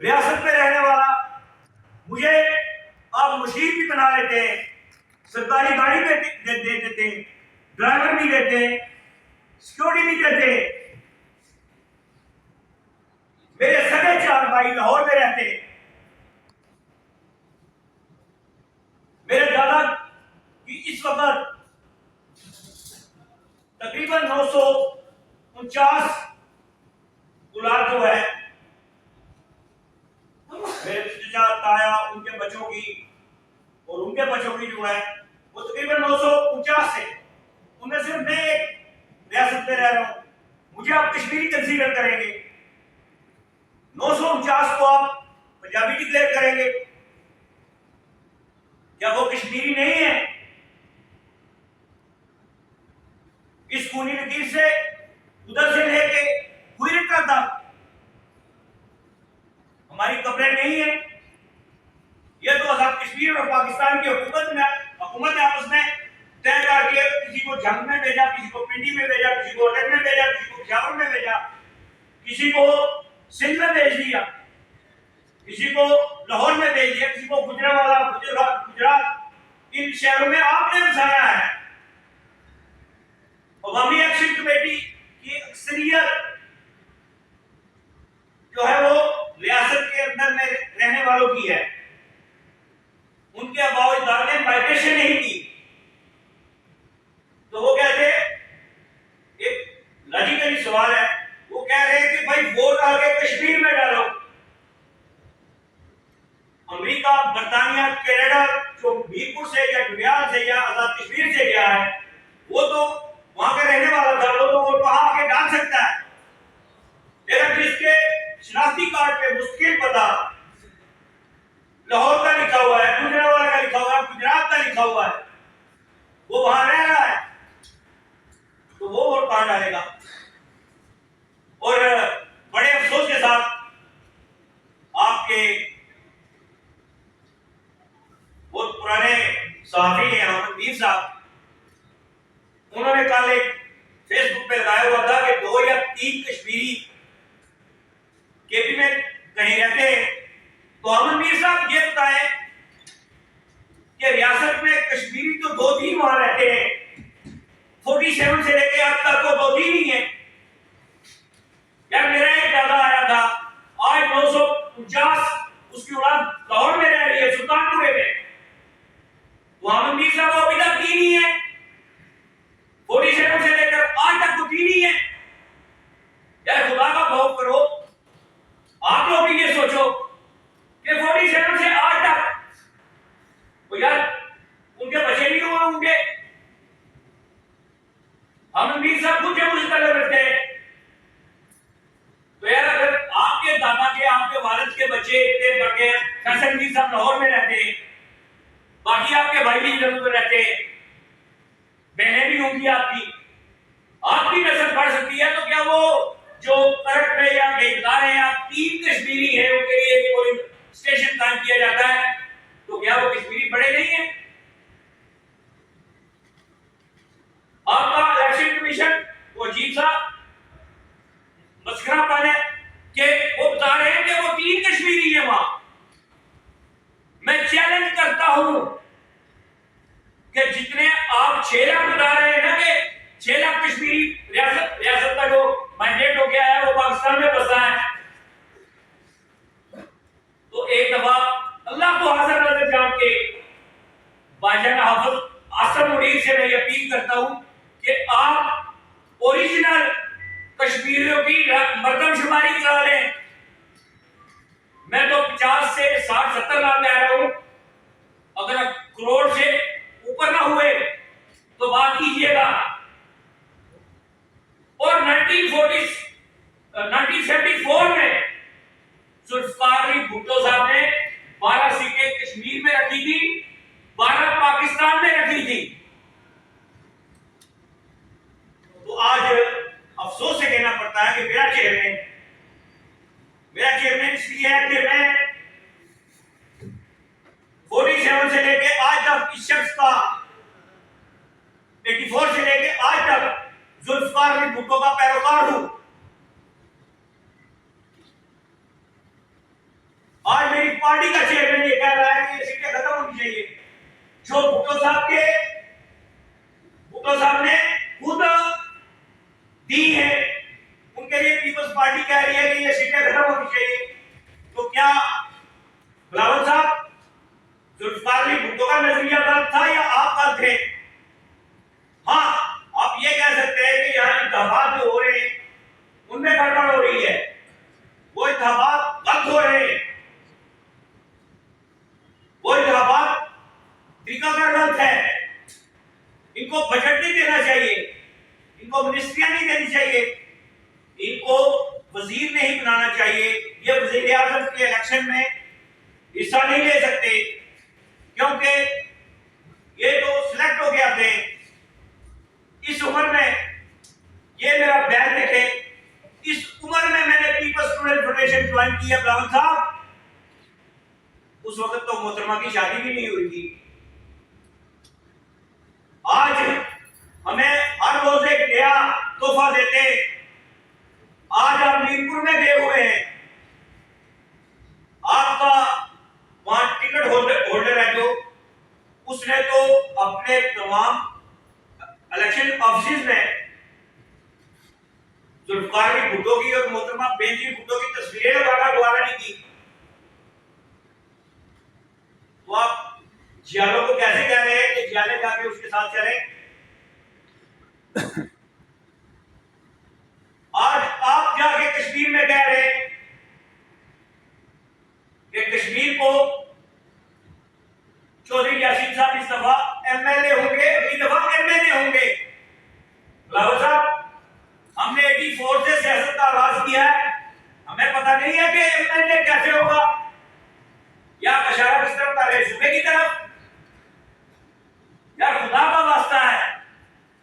रियासत में रहने वाला मुझे आप मुशीर भी बना लेते हैं, सरकारी गाड़ी दे देते, ड्राइवर भी देते, सिक्योरिटी भी देते। मेरे सगे 4 भाई लाहौर में रहते। मेरे दादा की इस वक्त तकरीबन 949 औलाद जो है, मेरे चाचा ताया उनके बच्चों की और उनके बच्चों की जो है वो तकरीबन 949 है। उनमें से मैं एक रियासत में रह रहा हूं, मुझे आप कश्मीरी कंसीडर करेंगे? 949 को आप पंजाबी डिक्लेयर करेंगे? क्या वो कश्मीरी नहीं है? इस खूनी लकीर से उधर से लेके हुईरटा तक हमारी कब्रें नहीं है। ये तो आजाद कश्मीर और पाकिस्तान की हुकूमत ने आपस में तय करके किसी को जंग में भेजा, किसी को पिंडी में भेजा, किसी को अटक में भेजा, किसी को प्शावर में भेजा, किसी को सिंध में भेज दिया, किसी को लाहौर में भेज दिया, किसी को गुजरावाला, गुजरात, इन शहरों में आपने बसाया है। अवामी एक्शन कमेटी की अक्सरियत जो है वो रियासत के अंदर में रहने वालों की है। उनके अबाव ने माइग्रेशन नहीं की, तो वो कहते, एक लॉजिकली सवाल है, वो कह रहे हैं कि भाई वोट आगे कश्मीर में डालो। अमेरिका, बर्तानिया, कनाडा जो मीरपुर से या डुडियाल से या आजाद कश्मीर से गया है, वो तो वहां का रहने वाला था, वो तो वोट वहां आके डाल सकता है। लेकिन जिसके शनाख्ती कार्ड पे मुश्किल पता लाहौर का लिखा हुआ है, गुजरावाला का लिखा हुआ है, गुजरात का लिखा हुआ है, वो वहां रह रहा है, तो वो वोट कहां डालेगा? और बड़े अफसोस के साथ आपके बहुत पुराने सहाफी हैं अहमद मीर साहब, उन्होंने कल एक फेसबुक पे लगाया हुआ था कि 2 या 3 कश्मीरी केपी में कहीं रहते हैं। तो अहमद मीर साहब ये बताएं कि रियासत में कश्मीरी तो 2-3 वहां रहते हैं, 47 से लेके अब तक तो 2-3 ही है। यार मेरा एक दादा आया था, आज 949 उसकी औलाद लाहौर में रह रही है, सुल्तानपुरे में। तो अहमद मीर साहब को अभी तक 3 ही है, 47 से लेकर आज तक तो 3 ही है। यार खुदा का खौफ करो, आप लोग भी ये सोचो कि 47 से आज तक तो यार उनके बच्चे नहीं हुए होंगे। हम मीर साहब खुद जब उस तरह रखते हैं, तो यार अगर आपके दादा के, आपके वालिद के बच्चे इतने बढ़ गए, फैसल मीर साहब लाहौर में रहते हैं, बाकी आपके भाई भी इधर उधर रहते हैं, बहनें भी होंगी आपकी नस्ल बढ़ सकती है, तो क्या वो जो करट में या घेरदार है या 3 कश्मीरी है उनके लिए पोलिंग स्टेशन कायम किया जाता है, तो क्या वो कश्मीरी बड़े नहीं है? आपका इलेक्शन कमीशन वो अजीब सा मस्करापन है कि वो बता रहे हैं कि वो 3 कश्मीरी है वहां। मैं चैलेंज करता हूं कि जितने आप 6 लाख बता रहे हैं ना कि 6 लाख कश्मीरी रियासत का जो मैंडेट हो गया है वो पाकिस्तान में बसा है, तो एक दफा अल्लाह को हाजिर नजर जान के भाईजान हाफिज आसम मुनीर से मैं अपील करता हूं कि आप ओरिजिनल कश्मीरियों की मर्दमशुमारी करा लें। मैं तो 50 से 60-70 लाख कह रहा हूं, अगर करोड़ से ऊपर ना हुए तो बात कीजिएगा। और 1974 में जुल्फिकार अली भुट्टो साहब ने 12 सीटें कश्मीर में रखी थी, 12 पाकिस्तान में रखी थी। तो आज अफसोस से कहना पड़ता है कि मेरा चेयरमैन इसलिए है कि मैं 47 से लेके आज तक इस शख्स का 84 से लेके आज तक जुल्फिकार अली भुट्टो का पैरोकार हूं। पार्टी का चेयरमैन ये कह रहा है कि ये सीटें खत्म होनी चाहिए, जो भुट्टो साहब ने खुद दी है, उनके लिए पीपल्स पार्टी कह रही है कि ये सीटें खत्म होनी चाहिए। तो क्या बिलावल साहब, जुल्फिकार अली भुट्टो का नजरिया गलत था या आप गलत थे? हाँ, आप ये कह सकते हैं कि यहाँ इंतखाबात जो हो रहे हैं उनमें गड़बड़ हो रही है, वो इंतखाबात गलत हो रहे हैं, वो इंतखाबात तरीकाकार गलत है, इनको बजट नहीं देना चाहिए, इनको मिनिस्ट्रियां नहीं देनी चाहिए, इनको वजीर नहीं बनाना चाहिए, ये वजीर आजम के इलेक्शन में हिस्सा नहीं ले सकते, क्योंकि ये तो सिलेक्ट हो गया थे इस उम्र में। ये मेरा बैग देखे, इस उम्र में मैंने पीपल्स स्टूडेंट फेडरेशन ज्वाइन किया बिलावल साहब, उस वक्त तो मोहतरमा की शादी भी नहीं हुई थी। आज हमें हर रोज एक नया तोहफा देते। आज आप मीरपुर में गए हुए हैं, आपका वहां टिकट होल्डर है जो, उसने तो अपने तमाम इलेक्शन ऑफिस में जुल्फिकार अली भुट्टो की और मोहतरमा बेनजीर भुट्टो की तस्वीरें लगाना दोबारा नहीं की। तो आप जियालों को कैसे कह रहे हैं कि जियाले जाके उसके साथ चले? आज आप जाके कश्मीर में कह रहे हैं कि कश्मीर को चौधरी यासीन साहब इस दफा एमएलए होंगे, अगली दफा एमएलए होंगे। बिलावल साहब, हमने 84 से सियासत का आगाज किया है, हमें पता नहीं है कि एमएलए कैसे होगा, या इशारा किस तरफ था, सूबे की तरफ? यार खुदा का वास्ता है,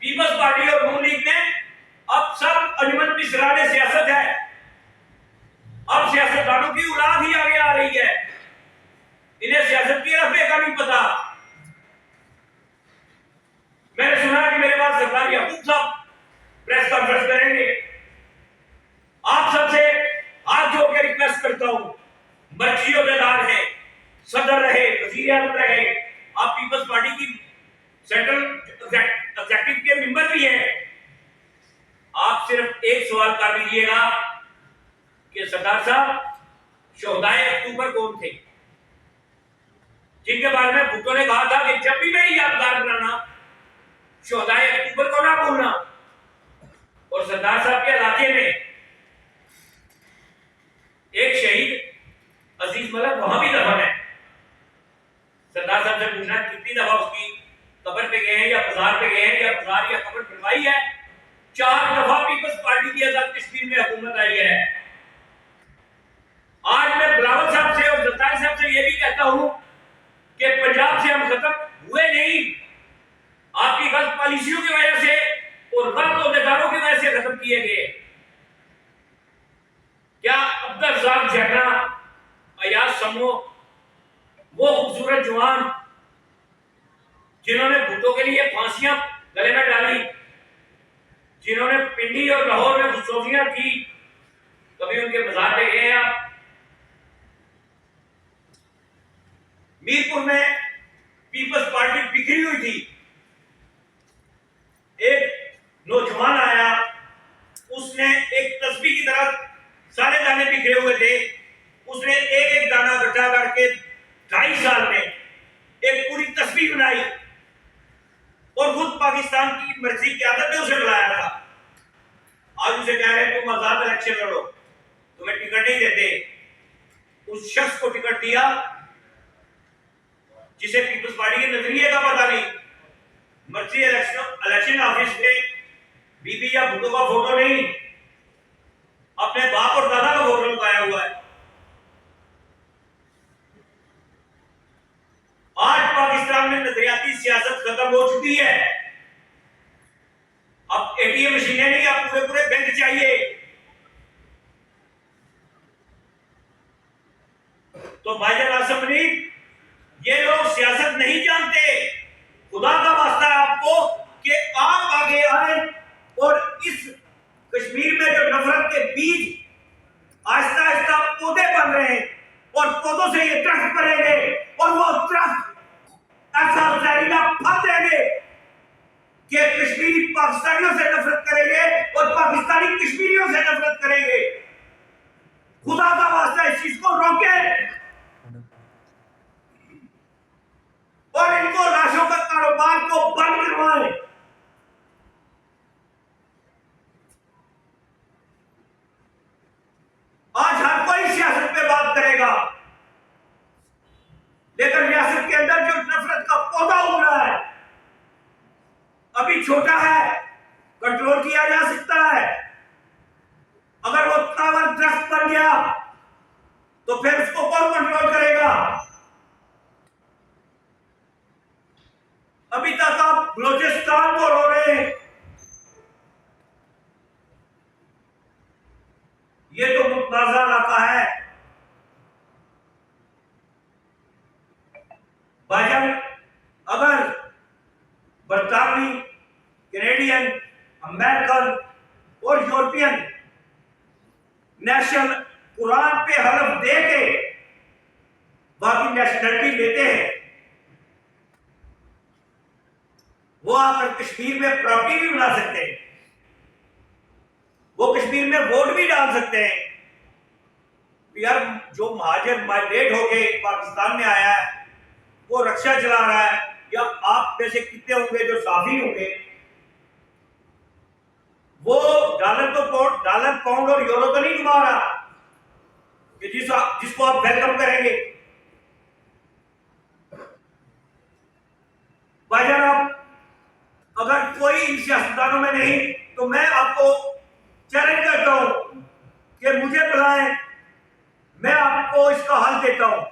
पीपल्स पार्टी और नून लीग ने अब सब अंजुमन की सराहने सियासत है, अब सियासतदानों की औलाद ही आगे आ रही है, इन्हें सियासत की रफ्ते का नहीं पता। मैंने सुना कि मेरे पास सरदार याकूब साहब प्रेस कॉन्फ्रेंस करेंगे। आप सबसे हाथ जोड़ के रिक्वेस्ट करता हूं, मर्जी अहदेदार है, सदर रहे, वजीर आजम रहे, आप पीपल्स पार्टी की सेंट्रल एग्जीक्यूटिव के मेंबर भी हैं, आप सिर्फ एक सवाल कर दीजिएगा कि सरदार साहब शोहदाए अक्टूबर कौन थे, जिनके बारे में भुट्टो ने कहा था कि जब भी मेरी यादगार बनाना शोहदाए अक्टूबर को ना भूलना। और सरदार साहब के इलाके में एक शहीद अजीज मलक वहां भी दफन है। सरदार साहब से पूछना कितनी दफा उसकी कब्र पे गए हैं, या बाजार पे गए हैं, या बाजार या कब्र बनवाई है? 4 दफा पीपल्स पार्टी की आजाद कश्मीर में हुकूमत आई है। आज मैं बिलावल साहब से और जरदारी साहब से यह भी कहता हूं कि पंजाब से हम खत्म हुए नहीं, आपकी गलत पॉलिसियों की वजह से और गलत अहदेदारों की वजह से खत्म किए गए। क्या अब्दुल रज़ाक झरना, अयाज समो, वो खूबसूरत जवान जिन्होंने भुट्टो के लिए फांसियां गले में डाली, जिन्होंने पिंडी और लाहौर में घुसखोरियां की, कभी उनके मजार पे गए आप? मीरपुर में पीपल्स पार्टी बिखरी हुई थी, एक नौजवान आया, उसने एक तस्बीह की तरह सारे दाने बिखरे हुए थे, उसने एक एक दाना इकट्ठा करके 2.5 साल में एक पूरी तस्बीह बनाई और खुद पाकिस्तान की मर्जी की आदत ने उसे बुलाया था। आज उसे कह रहे हैं तुम आजाद इलेक्शन लड़ो, तुम्हें टिकट नहीं देते। उस शख्स को टिकट दिया जिसे पीपल्स पार्टी के नजरिए का पता नहीं, मर्जी इलेक्शन ऑफिस में बीबी या भुट्टो का फोटो नहीं, अपने बाप और दादा का फोटो लगाया हुआ है। आज पाकिस्तान में नजरियाती सियासत खत्म हो चुकी है, अब एटीएम मशीनें नहीं, अब पूरे पूरे बैंक चाहिए। तो भाईजान आसिफ अली, ये लोग सियासत नहीं जानते, खुदा का वास्ता है आपको कि आप आगे आए और इस कश्मीर में जो नफरत के बीज आहिस्ता आहिस्ता पौधे बन रहे हैं, और पौधों से ये दरख्त करेंगे और वो दरख्त ऐसा जहरीला फल देंगे कि कश्मीरी पाकिस्तानियों से नफरत करेंगे और पाकिस्तानी कश्मीरियों से नफरत करेंगे। खुदा का वास्ता इस चीज को रोके और इनको लाशों का कारोबार को बंद करवाएं। आज हर कोई सियासत पे बात करेगा, लेकिन रियासत के अंदर जो नफरत का पौधा उग रहा है अभी छोटा है, कंट्रोल किया जा सकता है। अगर वो तावर दरख्त बन गया तो फिर उसको कौन कंट्रोल करेगा? अभी तक आप बलोचिस्तान को रो रहे हैं, ये तो मुतनाज़ा इलाका है। भाईजान, अगर बरतानवी, कैनेडियन, अमेरिकन और यूरोपियन नेशनल कुरान पे हलफ दे के बाकी नेशनलिटी लेते हैं, वो आकर कश्मीर में प्रॉपर्टी भी बना सकते हैं, वो कश्मीर में वोट भी डाल सकते हैं। यार, जो महाजर माइग्रेट होके पाकिस्तान में आया है वो रक्षा चला रहा है, या आप में से कितने होंगे जो साफी होंगे, वो डॉलर पाउंड और यूरो तो नहीं कमा रहा कि जिसको आप वेलकम करेंगे। भाईजान, आप अगर कोई इन सियासतदानों में नहीं तो मैं आपको चैलेंज करता हूं कि मुझे बुलाएं, मैं आपको इसका हल देता हूं।